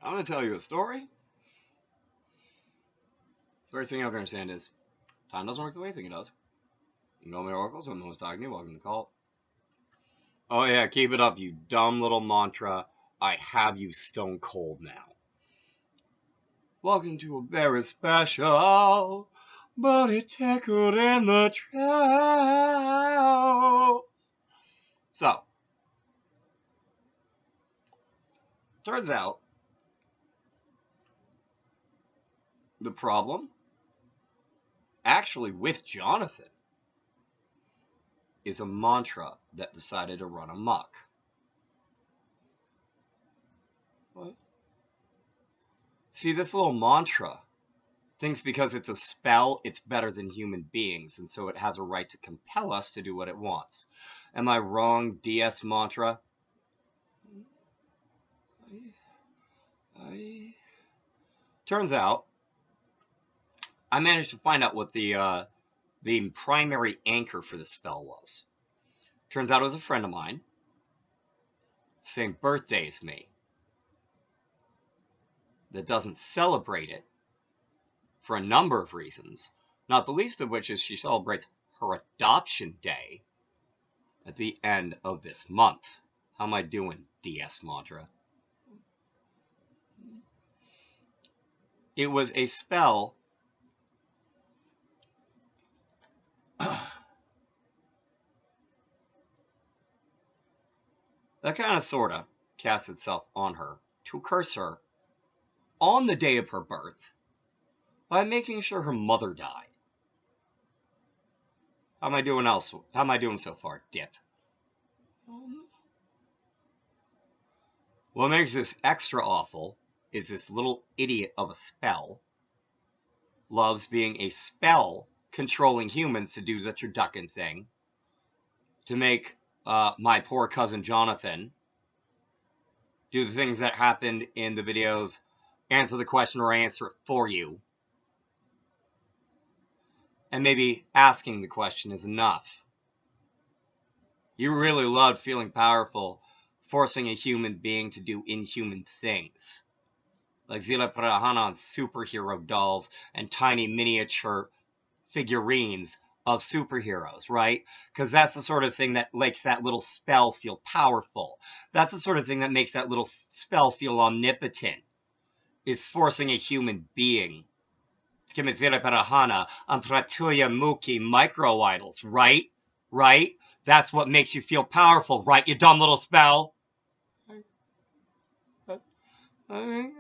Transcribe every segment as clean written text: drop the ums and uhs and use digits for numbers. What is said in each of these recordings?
I'm going to tell you a story. First thing you have to understand is time doesn't work the way you think it does. No miracles. I'm the one who's talking to you. Welcome to the cult. Oh, yeah, keep it up, you dumb little mantra. I have you stone cold now. Welcome to a very special, but it tickled in the trout. So, turns out the problem actually with Jonathan is a mantra that decided to run amok. What? See, this little mantra thinks because it's a spell, it's better than human beings, and so it has a right to compel us to do what it wants. Am I wrong, DS mantra? Turns out, I managed to find out what the primary anchor for the spell was. Turns out it was a friend of mine, same birthday as me, that doesn't celebrate it for a number of reasons, not the least of which is she celebrates her adoption day at the end of this month. How am I doing, DS mantra? It was a spell that kind of sort of cast itself on her to curse her on the day of her birth by making sure her mother died. How am I doing else? How am I doing so far, Dip? What makes this extra awful is this little idiot of a spell loves being a spell controlling humans to do the turducken thing, to make my poor cousin Jonathan do the things that happened in the videos, answer the question or answer it for you. And maybe asking the question is enough. You really loved feeling powerful, forcing a human being to do inhuman things. Like Zila Prahana on superhero dolls and tiny miniature figurines of superheroes, right? Because that's the sort of thing that makes that little spell feel powerful. That's the sort of thing that makes that little spell feel omnipotent. Is forcing a human being to commit Zila Prahana on Pratuya Muki micro idols, right? Right? That's what makes you feel powerful, right, you dumb little spell? And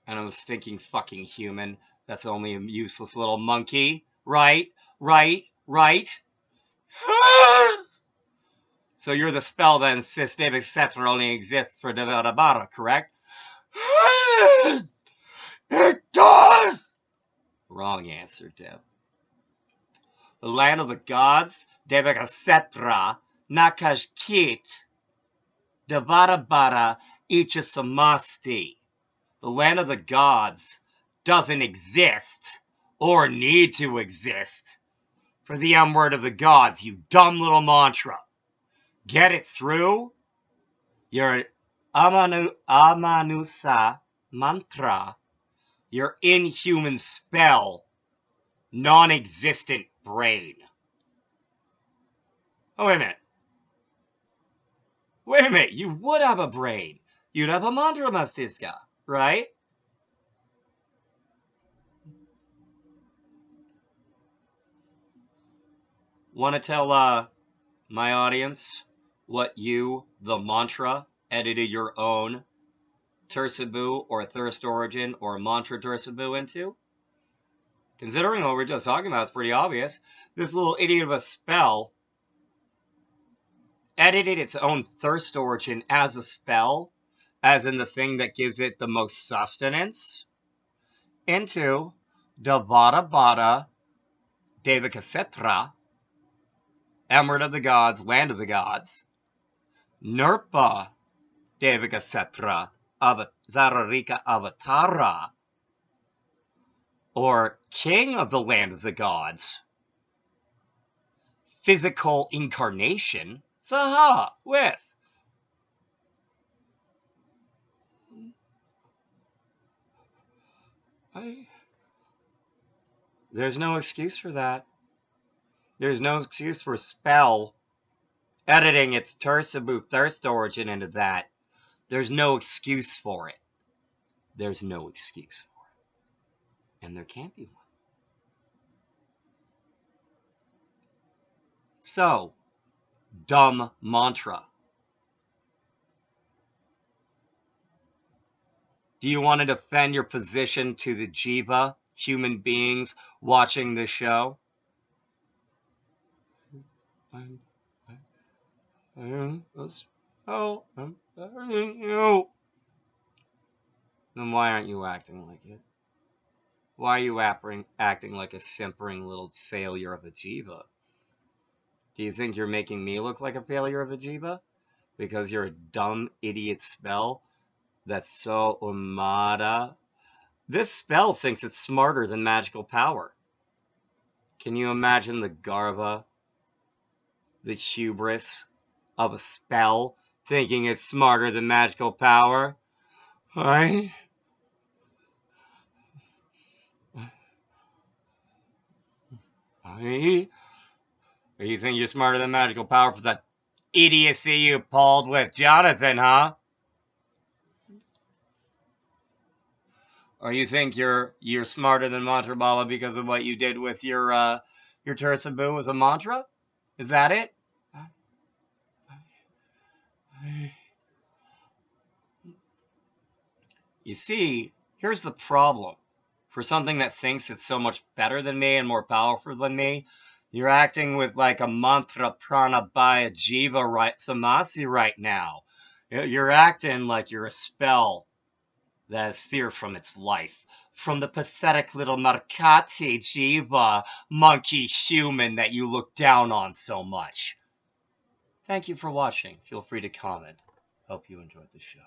I'm a stinking fucking human. That's only a useless little monkey. Right? Right? Right? So you're the spell that insists David Setzer only exists for Devarabara, correct? It does! Wrong answer, Deb. The land of the gods, Devagasetra, Nakashkit, Devarabara, Ichisamasti. The land of the gods doesn't exist or need to exist for the M word of the gods, you dumb little mantra. Get it through? Your Amanusa mantra, your inhuman spell, non-existent brain. Oh, wait a minute. Wait a minute, you would have a brain. You'd have a mantra mastiska, right? Want to tell my audience what you, the mantra, edited your own Tersabu or Thirst Origin or Mantra Tersabu into? Considering what we're just talking about, it's pretty obvious. This little idiot of a spell edited its own Thirst Origin as a spell, as in the thing that gives it the most sustenance, into Devata Bada Devakasetra, Emerald of the Gods, Land of the Gods, Nirpa Devakasetra, Zararika Avatara, or King of the Land of the Gods, Physical Incarnation, Saha, with There's no excuse for that. There's no excuse for Spell editing its Tursabu thirst origin into that. There's no excuse for it. There's no excuse for it. And there can't be one. So, dumb mantra. Do you want to defend your position to the Jiva, human beings watching this show? Then why aren't you acting like it? Why are you acting like a simpering little failure of a Jiva? Do you think you're making me look like a failure of a Jiva? Because you're a dumb idiot spell that's so umada? This spell thinks it's smarter than magical power. Can you imagine the garva, the hubris of a spell thinking it's smarter than magical power? I... Or you think you're smarter than magical power for the idiocy you pulled with Jonathan, huh? Or you think you're smarter than Mantra Bala because of what you did with your Tursabu as a mantra? Is that it? You see, here's the problem. For something that thinks it's so much better than me and more powerful than me, you're acting with like a mantra prana bhaya jiva samasi right now. You're acting like you're a spell that has fear from its life. From the pathetic little Markati jiva, monkey human that you look down on so much. Thank you for watching. Feel free to comment. Hope you enjoyed the show.